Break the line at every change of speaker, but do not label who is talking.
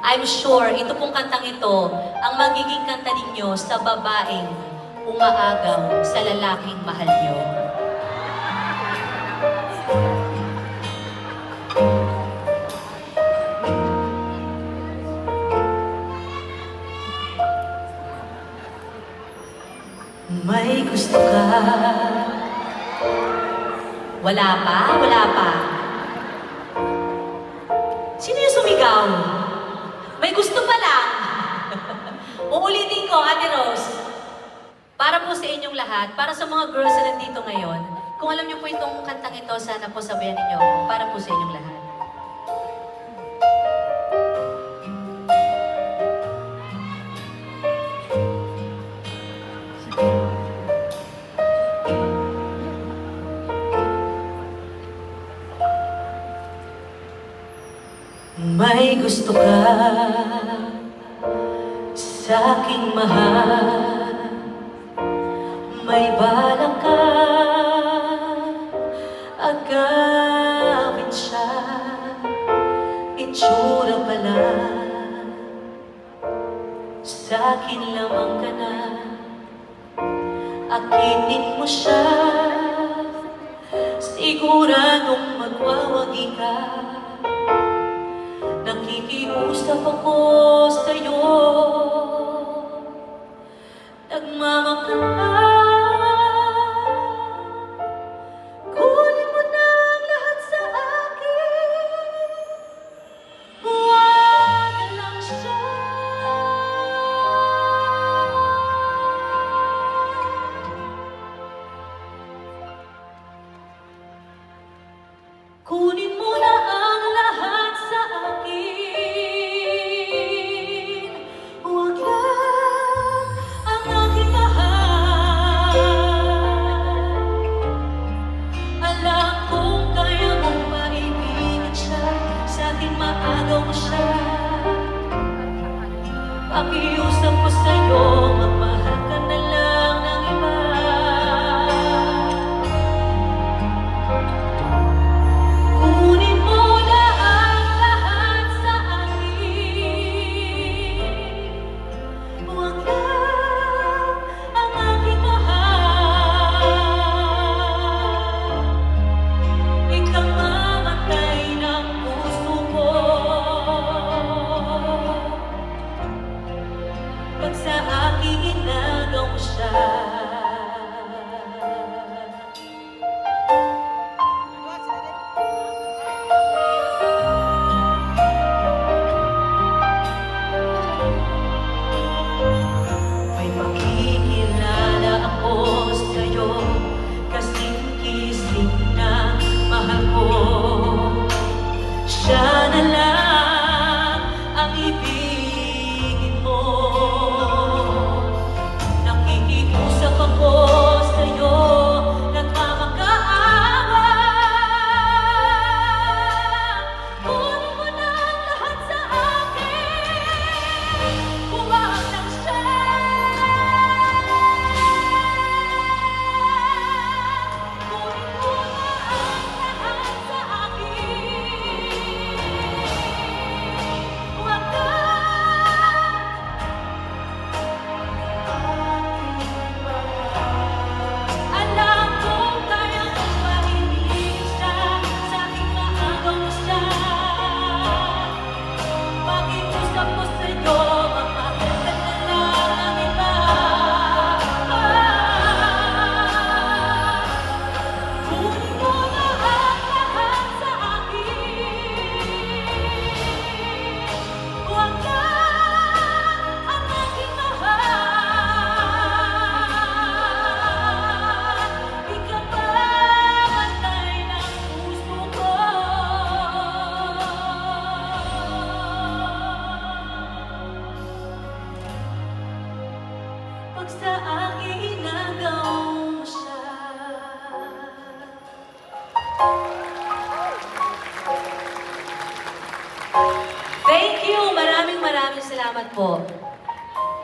I'm sure ito pong kantang ito ang magiging kanta ninyo sa babaeng umaagaw sa lalaking mahal nyo. May gusto ka. Wala pa? Wala pa. Sino yung sumigaw? May gusto pa lang. Uulitin ko, Ate Rose. Para po sa inyong lahat, para sa mga girls na nandito ngayon, kung alam niyo po itong kantang ito, sana po sabihan ninyo, para po sa inyong lahat. May gusto ka sa aking mahal, may balak ka agawin siya, itsura pala sa akin lamang ka na, akitin mo siya, siguradong magwawagi ka. Nakikiusap ako sa'yo, nagmamakaawa. Kunin mo na ang lahat sa akin, huwag lang siya. Kunin mo na ang lahat sa akin, huwag lang ang aking mahal. Alam kong kaya mong maibigin siya, sa akin maagaw mo siya. Pakiusap ko sa'yo, magmahal ka na lang ng iba. Pag sa aking inagaw mo siya, may makikilala ako sa'yo, kasing-kising na mahal ko. Siya na lang ang ibigin mo. Nakikiusap ako sa'yo, nagmamakaawa. Kunin mo na ang lahat sa akin, huwag lang siya. Kunin mo na ang lahat sa akin, huwag alam kong kaya kong maibigin siya, sa aking maagaw mo siya. Pakiusap ko sa'yo, magmahal ka na lang ng iba. Kunin mo na ang lahat sa akin, huwag ka ang aking mahal. Ikaw ba bantay ng puso ko? Pag sa akin inagaw mo siya. Thank you! Maraming salamat po.